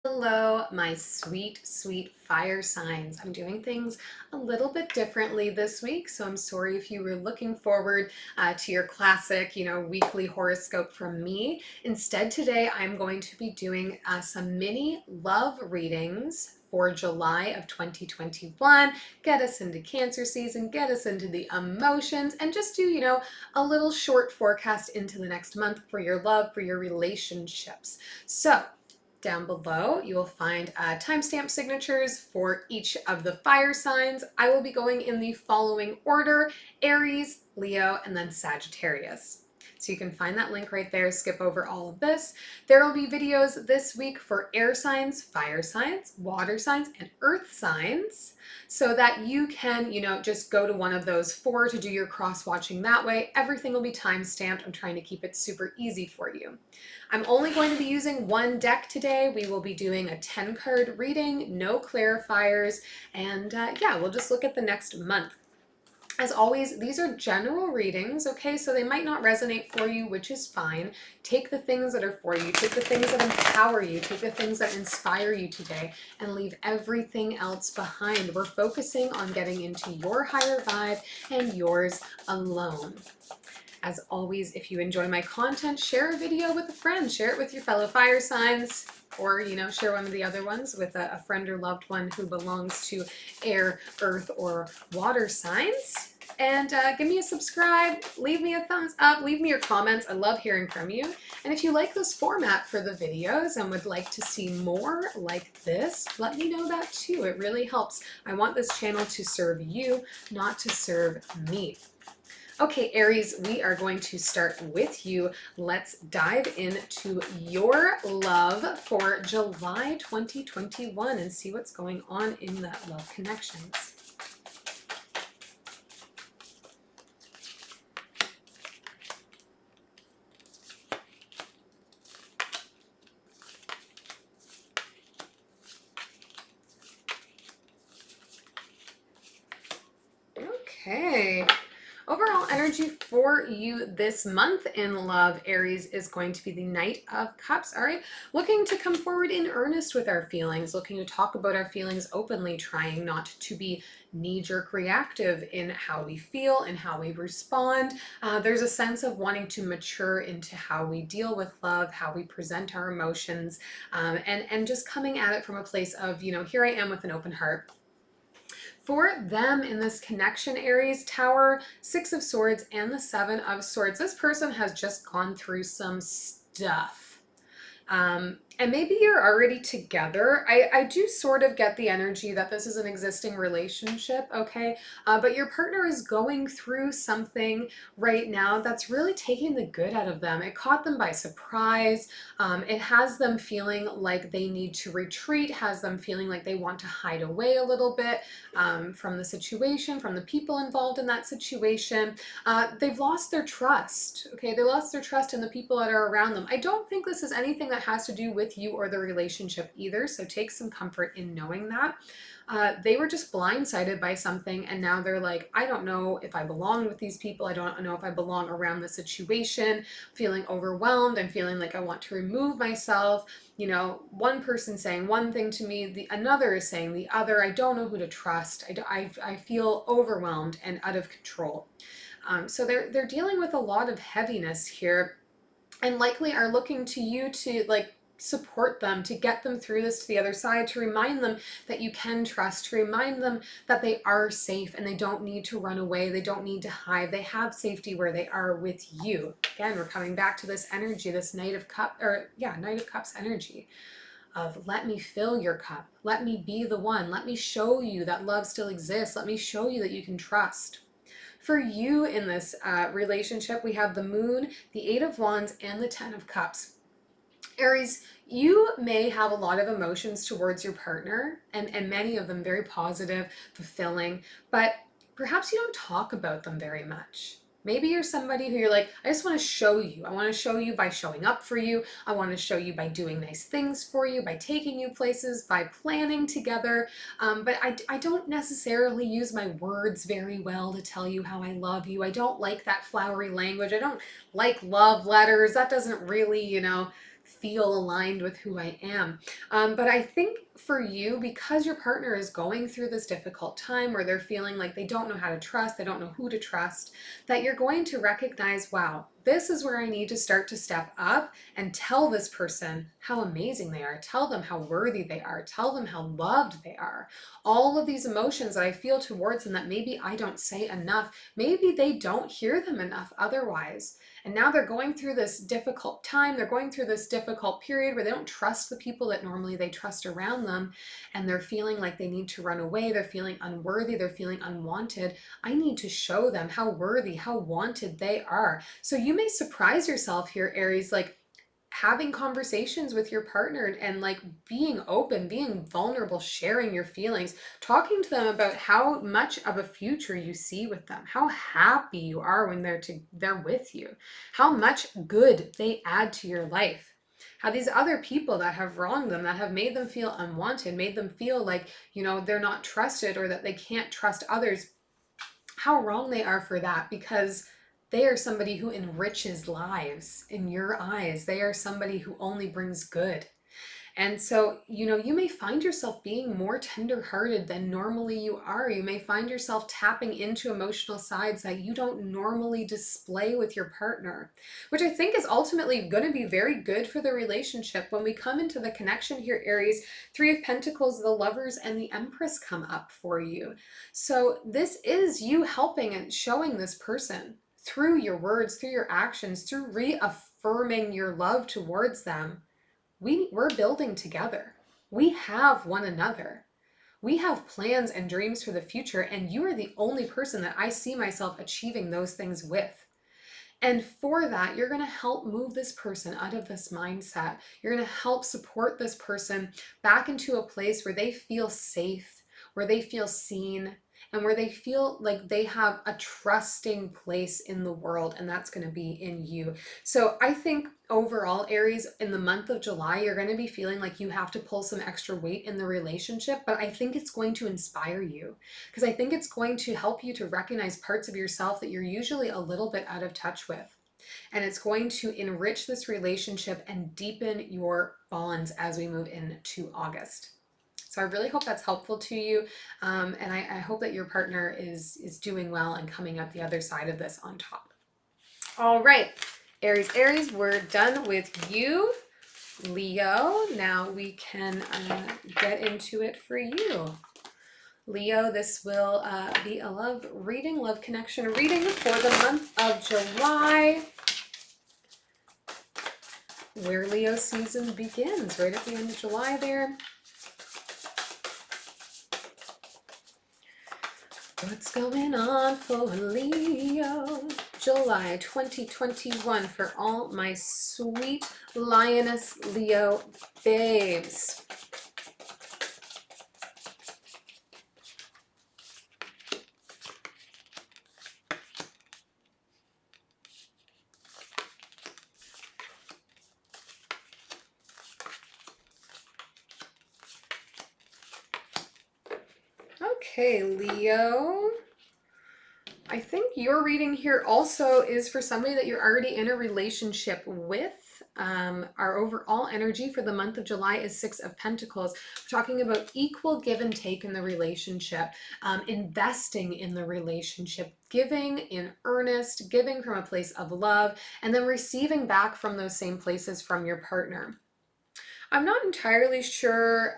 Hello, my sweet, sweet fire signs. I'm doing things a little bit differently this week, so I'm sorry if you were looking forward to your classic, weekly horoscope from me. Instead, today I'm going to be doing some mini love readings for July of 2021. Get us into Cancer season, get us into the emotions, and just do, a little short forecast into the next month for your love, for your relationships. So, down below, you will find timestamp signatures for each of the fire signs. I will be going in the following order: Aries, Leo, and then Sagittarius. So you can find that link right there, skip over all of this. There will be videos this week for air signs, fire signs, water signs, and earth signs, so that you can, just go to one of those four to do your cross watching that way. Everything will be time stamped. I'm trying to keep it super easy for you. I'm only going to be using one deck today. We will be doing a 10 card reading, no clarifiers, and yeah, we'll just look at the next month. As always, these are general readings, okay? So they might not resonate for you, which is fine. Take the things that are for you, take the things that empower you, take the things that inspire you today, and leave everything else behind. We're focusing on getting into your higher vibe and yours alone. As always, if you enjoy my content, share a video with a friend, share it with your fellow fire signs, or share one of the other ones with a friend or loved one who belongs to air, earth, or water signs. And give me a subscribe, leave me a thumbs up, leave me your comments. I love hearing from you. And if you like this format for the videos and would like to see more like this, let me know that too. It really helps. I want this channel to serve you, not to serve me. Okay, Aries, we are going to start with you. Let's dive into your love for July 2021 and see what's going on in the love connections. Okay. Overall energy for you this month in love, Aries, is going to be the Knight of Cups. All right, looking to come forward in earnest with our feelings, looking to talk about our feelings openly, trying not to be knee-jerk reactive in how we feel and how we respond. There's a sense of wanting to mature into how we deal with love, how we present our emotions, and just coming at it from a place of, here I am with an open heart. For them in this connection, Aries, Tower, Six of Swords, and the Seven of Swords, this person has just gone through some stuff. And maybe you're already together. I do sort of get the energy that this is an existing relationship, okay? But your partner is going through something right now that's really taking the good out of them. It caught them by surprise. It has them feeling like they need to retreat, has them feeling like they want to hide away a little bit from the situation, from the people involved in that situation. They've lost their trust, okay? They lost their trust in the people that are around them. I don't think this is anything that has to do with you or the relationship either, so take some comfort in knowing that. They were just blindsided by something, and now they're like, I don't know if I belong with these people. I don't know if I belong around the situation, feeling overwhelmed and feeling like I want to remove myself. One person saying one thing to me, another is saying the other. I don't know who to trust. I feel overwhelmed and out of control. So they're dealing with a lot of heaviness here, and likely are looking to you to support them, to get them through this to the other side, to remind them that you can trust, to remind them that they are safe and they don't need to run away, they don't need to hide, they have safety where they are with you. Again, we're coming back to this energy, this Knight of Cups energy of let me fill your cup, let me be the one, let me show you that love still exists, let me show you that you can trust. For you in this relationship, we have the Moon, the Eight of Wands, and the Ten of Cups. Aries, you may have a lot of emotions towards your partner, and many of them very positive, fulfilling, but perhaps you don't talk about them very much. Maybe you're somebody who you're like, I just want to show you. I want to show you by showing up for you. I want to show you by doing nice things for you, by taking you places, by planning together. But I don't necessarily use my words very well to tell you how I love you. I don't like that flowery language. I don't like love letters. That doesn't really, feel aligned with who I am. But I think for you, because your partner is going through this difficult time where they're feeling like they don't know how to trust, they don't know who to trust, that you're going to recognize, wow, this is where I need to start to step up and tell this person how amazing they are. Tell them how worthy they are. Tell them how loved they are. All of these emotions that I feel towards them that maybe I don't say enough, maybe they don't hear them enough otherwise. And now they're going through this difficult time. They're going through this difficult period where they don't trust the people that normally they trust around them. And they're feeling like they need to run away. They're feeling unworthy. They're feeling unwanted. I need to show them how worthy, how wanted they are. So you may surprise yourself here, Aries, like having conversations with your partner and like being open, being vulnerable, sharing your feelings, talking to them about how much of a future you see with them, how happy you are when they're with you, how much good they add to your life. How these other people that have wronged them, that have made them feel unwanted, made them feel like, they're not trusted or that they can't trust others, how wrong they are for that, because they are somebody who enriches lives in your eyes. They are somebody who only brings good. And so, you may find yourself being more tenderhearted than normally you are. You may find yourself tapping into emotional sides that you don't normally display with your partner, which I think is ultimately going to be very good for the relationship. When we come into the connection here, Aries, Three of Pentacles, the Lovers, and the Empress come up for you. So this is you helping and showing this person through your words, through your actions, through reaffirming your love towards them. We're building together. We have one another. We have plans and dreams for the future, and you are the only person that I see myself achieving those things with. And for that, you're going to help move this person out of this mindset. You're going to help support this person back into a place where they feel safe, where they feel seen, and where they feel like they have a trusting place in the world, and that's going to be in you. So I think overall, Aries, in the month of July, you're going to be feeling like you have to pull some extra weight in the relationship, but I think it's going to inspire you, because I think it's going to help you to recognize parts of yourself that you're usually a little bit out of touch with. And it's going to enrich this relationship and deepen your bonds as we move into August. So I really hope that's helpful to you. And I hope that your partner is doing well and coming out the other side of this on top. All right, Aries, we're done with you. Leo, now we can get into it for you. Leo, this will be a love reading, love connection reading for the month of July, where Leo season begins, right at the end of July there. What's going on for Leo? July 2021 for all my sweet Lioness Leo babes. Okay, Leo. I think your reading here also is for somebody that you're already in a relationship with. Our overall energy for the month of July is Six of Pentacles. We're talking about equal give and take in the relationship, investing in the relationship, giving in earnest, giving from a place of love, and then receiving back from those same places from your partner. I'm not entirely sure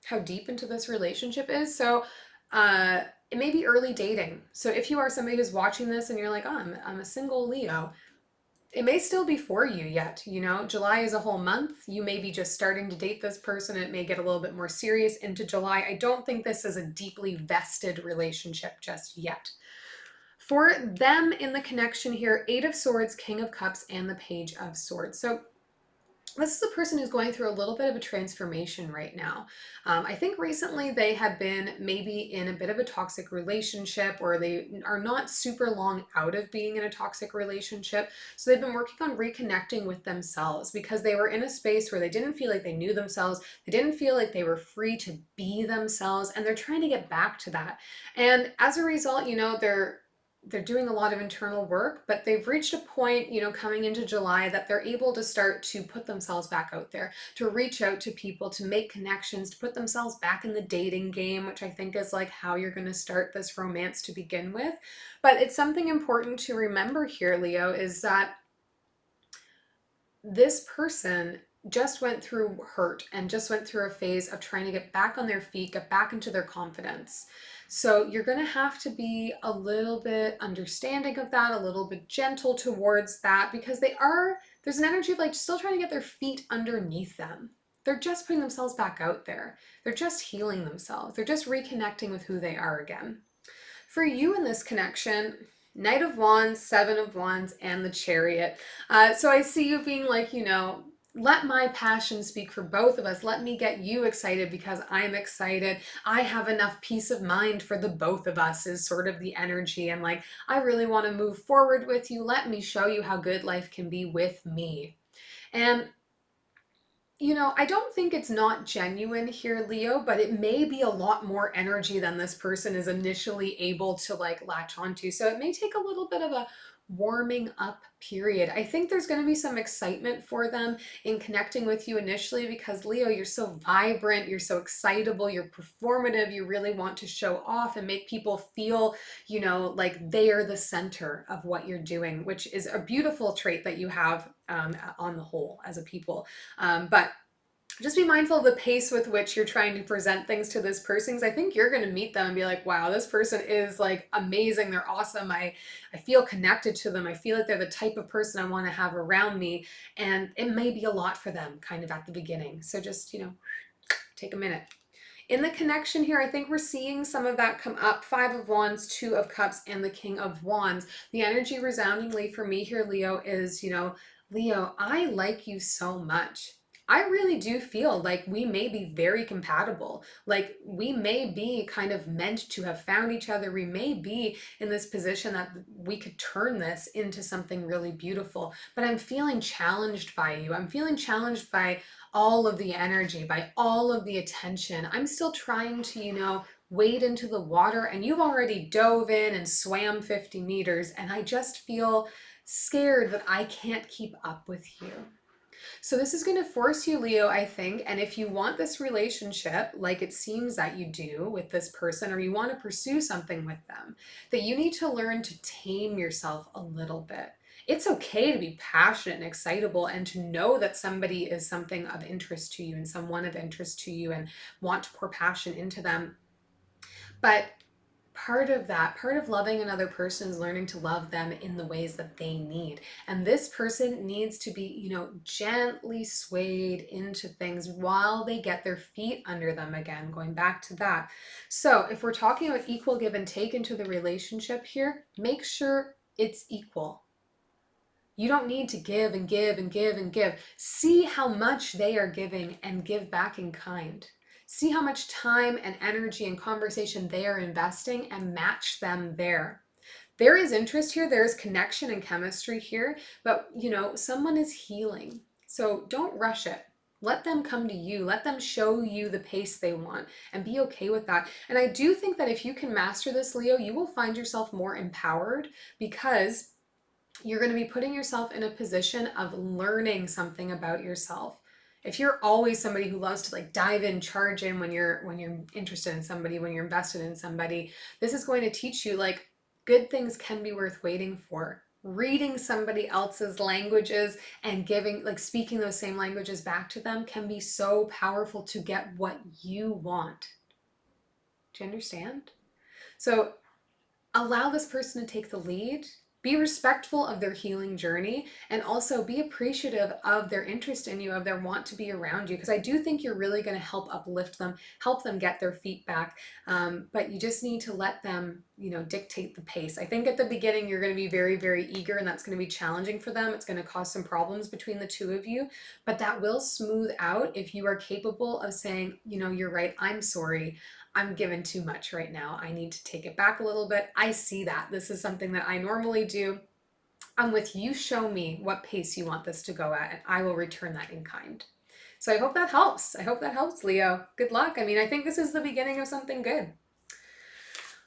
how deep into this relationship is. So it may be early dating. So if you are somebody who's watching this and you're like, oh, I'm a single Leo, it may still be for you yet. July is a whole month. You may be just starting to date this person. It may get a little bit more serious into July. I don't think this is a deeply vested relationship just yet. For them in the connection here, Eight of Swords, King of Cups, and the Page of Swords. So this is a person who's going through a little bit of a transformation right now. I think recently they had been maybe in a bit of a toxic relationship, or they are not super long out of being in a toxic relationship. So they've been working on reconnecting with themselves, because they were in a space where they didn't feel like they knew themselves. They didn't feel like they were free to be themselves, and they're trying to get back to that. And as a result, they're they're doing a lot of internal work, but they've reached a point, you know, coming into July that they're able to start to put themselves back out there, to reach out to people, to make connections, to put themselves back in the dating game, which I think is like how you're going to start this romance to begin with. But it's something important to remember here, Leo, is that this person just went through hurt and just went through a phase of trying to get back on their feet, get back into their confidence. So you're going to have to be a little bit understanding of that, a little bit gentle towards that, because there's an energy of like still trying to get their feet underneath them. They're just putting themselves back out there. They're just healing themselves. They're just reconnecting with who they are again. For you in this connection, Knight of Wands, Seven of Wands, and the Chariot. So I see you being like, you know, let my passion speak for both of us. Let me get you excited because I'm excited. I have enough peace of mind for the both of us is sort of the energy. And like, I really want to move forward with you. Let me show you how good life can be with me. And you know, I don't think it's not genuine here, Leo, but it may be a lot more energy than this person is initially able to like latch onto. So it may take a little bit of a warming up period. I think there's going to be some excitement for them in connecting with you initially because Leo, you're so vibrant, you're so excitable, you're performative, you really want to show off and make people feel, you know, like they are the center of what you're doing, which is a beautiful trait that you have on the whole as a people. But just be mindful of the pace with which you're trying to present things to this person, because I think you're going to meet them and be like, wow, this person is like amazing. They're awesome. I feel connected to them. I feel like they're the type of person I want to have around me. And it may be a lot for them kind of at the beginning. So just, you know, take a minute. In the connection here, I think we're seeing some of that come up. Five of Wands, Two of Cups, and the King of Wands. The energy resoundingly for me here, Leo, is, you know, Leo, I like you so much. I really do feel like we may be very compatible. Like we may be kind of meant to have found each other. We may be in this position that we could turn this into something really beautiful. But I'm feeling challenged by you. I'm feeling challenged by all of the energy, by all of the attention. I'm still trying to, you know, wade into the water and you've already dove in and swam 50 meters. And I just feel scared that I can't keep up with you. So this is going to force you, Leo, I think. And if you want this relationship, like it seems that you do with this person, or you want to pursue something with them, that you need to learn to tame yourself a little bit. It's okay to be passionate and excitable and to know that somebody is something of interest to you and someone of interest to you and want to pour passion into them. But part of that, part of loving another person is learning to love them in the ways that they need. And this person needs to be, you know, gently swayed into things while they get their feet under them again, going back to that. So if we're talking about equal give and take into the relationship here, make sure it's equal. You don't need to give and give and give and give. See how much they are giving and give back in kind. See how much time and energy and conversation they are investing and match them there. There is interest here, there is connection and chemistry here, but you know, someone is healing. So don't rush it. Let them come to you. Let them show you the pace they want and be okay with that. And I do think that if you can master this, Leo, you will find yourself more empowered because you're going to be putting yourself in a position of learning something about yourself. If you're always somebody who loves to like dive in, charge in when you're interested in somebody, when you're invested in somebody, this is going to teach you like good things can be worth waiting for. Reading somebody else's languages and giving, like speaking those same languages back to them can be so powerful to get what you want. Do you understand? So allow this person to take the lead. Be respectful of their healing journey and also be appreciative of their interest in you, of their want to be around you. Because I do think you're really going to help uplift them, help them get their feet back. But you just need to let them, you know, dictate the pace. I think at the beginning, you're going to be very, very eager and that's going to be challenging for them. It's going to cause some problems between the two of you, but that will smooth out if you are capable of saying, you know, you're right. I'm sorry. I'm given too much right now. I need to take it back a little bit. I see that. This is something that I normally do. I'm with you. Show me what pace you want this to go at, and I will return that in kind. So I hope that helps. I hope that helps, Leo. Good luck. I mean, I think this is the beginning of something good.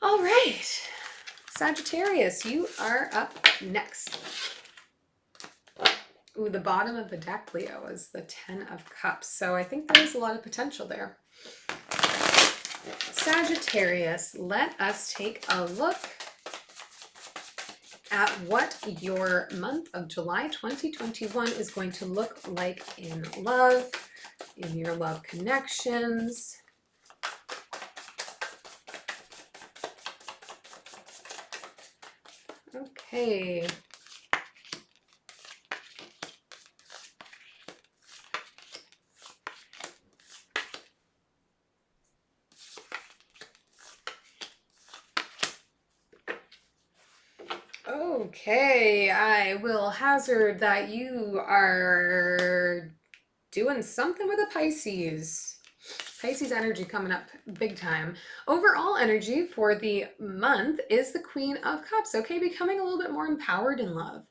All right. Sagittarius, you are up next. Ooh, the bottom of the deck, Leo, is the Ten of Cups. So I think there's a lot of potential there. Sagittarius, let us take a look at what your month of July 2021 is going to look like in love, in your love connections. Okay. Okay, I will hazard that you are doing something with a Pisces. Pisces energy coming up big time. Overall energy for the month is the Queen of Cups. Okay, becoming a little bit more empowered in love.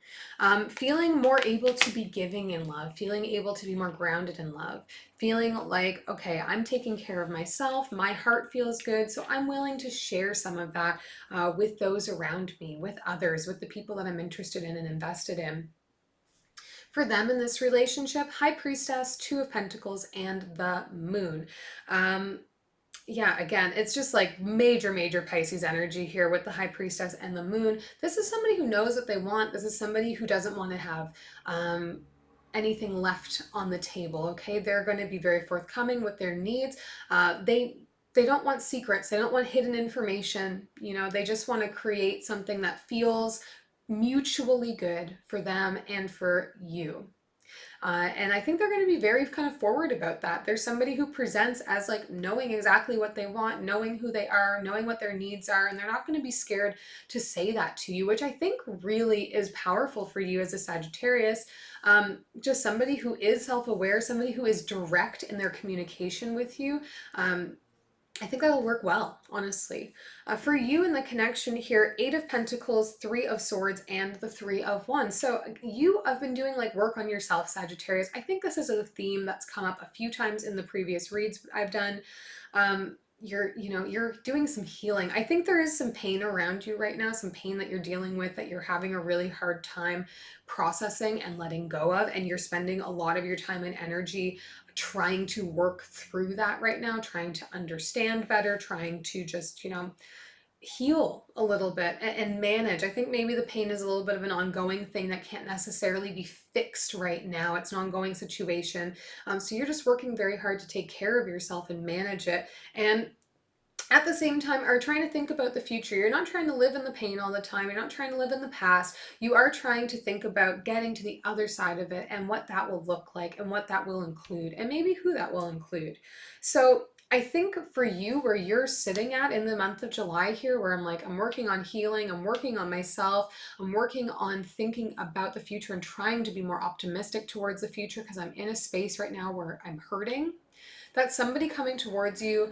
Feeling more able to be giving in love. Feeling able to be more grounded in love. Feeling like, okay, I'm taking care of myself. My heart feels good. So I'm willing to share some of that with those around me, with others, with the people that I'm interested in and invested in. For them in this relationship, High Priestess, Two of Pentacles, and the Moon. Yeah, again, it's just like major Pisces energy here with the High Priestess and the Moon. This is somebody who knows what they want. This is somebody who doesn't want to have anything left on the table, okay? They're going to be very forthcoming with their needs. They don't want secrets. They don't want hidden information. You know, they just want to create something that feels mutually good for them and for you. And I think they're going to be very kind of forward about that. There's somebody who presents as like knowing exactly what they want, knowing who they are, knowing what their needs are, and they're not going to be scared to say that to you, which I think really is powerful for you as a Sagittarius. Just somebody who is self-aware, somebody who is direct in their communication with you. I think that'll work well, honestly. For you in the connection here, Eight of Pentacles, Three of Swords, and the Three of Wands. So you have been doing like work on yourself, Sagittarius. I think this is a theme that's come up a few times in the previous reads I've done. You're doing some healing. I think there is some pain around you right now, some pain that you're dealing with that you're having a really hard time processing and letting go of, and you're spending a lot of your time and energy trying to work through that right now, trying to understand better, trying to just, heal a little bit and manage. I think maybe the pain is a little bit of an ongoing thing that can't necessarily be fixed right now. It's an ongoing situation. So you're just working very hard to take care of yourself and manage it. And at the same time are trying to think about the future. You're not trying to live in the pain all the time. You're not trying to live in the past. You are trying to think about getting to the other side of it and what that will look like and what that will include and maybe who that will include. So I think for you, where you're sitting at in the month of July here, where I'm like, I'm working on healing, I'm working on myself, I'm working on thinking about the future and trying to be more optimistic towards the future because I'm in a space right now where I'm hurting. That's somebody coming towards you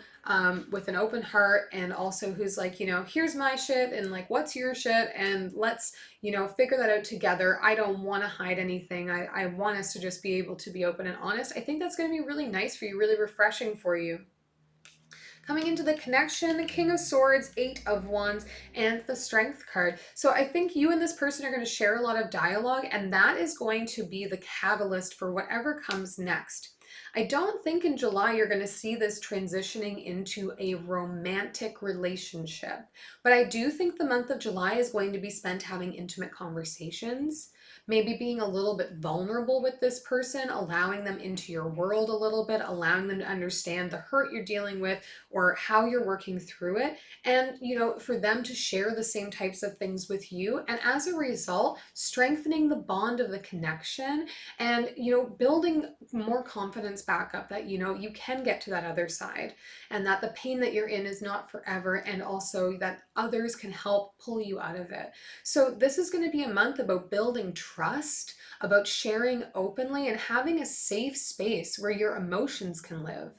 with an open heart, and also who's like, here's my shit and like, what's your shit? And let's, figure that out together. I don't want to hide anything. I want us to just be able to be open and honest. I think that's going to be really nice for you, really refreshing for you. Coming into the connection, King of Swords, Eight of Wands, and the Strength card. So I think you and this person are going to share a lot of dialogue, and that is going to be the catalyst for whatever comes next. I don't think in July you're going to see this transitioning into a romantic relationship, but I do think the month of July is going to be spent having intimate conversations, maybe being a little bit vulnerable with this person, allowing them into your world a little bit, allowing them to understand the hurt you're dealing with or how you're working through it, and for them to share the same types of things with you, and as a result strengthening the bond of the connection, and building more confidence back up that you can get to that other side, and that the pain that you're in is not forever, and also that others can help pull you out of it. So this is going to be a month about building trust, about sharing openly, and having a safe space where your emotions can live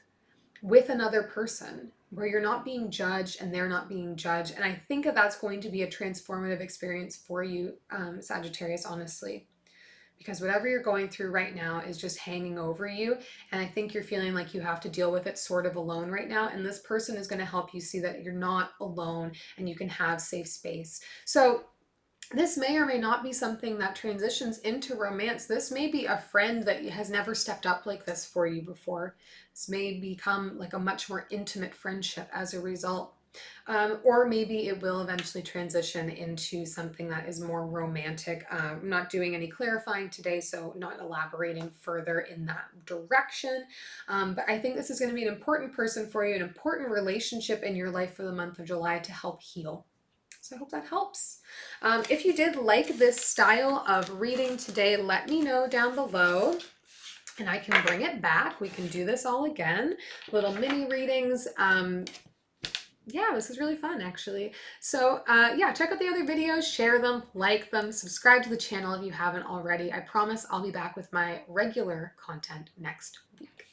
with another person, where you're not being judged and they're not being judged. And I think that's going to be a transformative experience for you, Sagittarius, honestly, because whatever you're going through right now is just hanging over you. And I think you're feeling like you have to deal with it sort of alone right now. And this person is going to help you see that you're not alone and you can have safe space. So this may or may not be something that transitions into romance. This may be a friend that has never stepped up like this for you before. This may become like a much more intimate friendship as a result. Or maybe it will eventually transition into something that is more romantic. I'm not doing any clarifying today, so not elaborating further in that direction. But I think this is going to be an important person for you, an important relationship in your life for the month of July to help heal. So I hope that helps. If you did like this style of reading today, let me know down below and I can bring it back. We can do this all again. Little mini readings. Yeah, this is really fun actually. So yeah, check out the other videos, share them, like them, subscribe to the channel if you haven't already. I promise I'll be back with my regular content next week.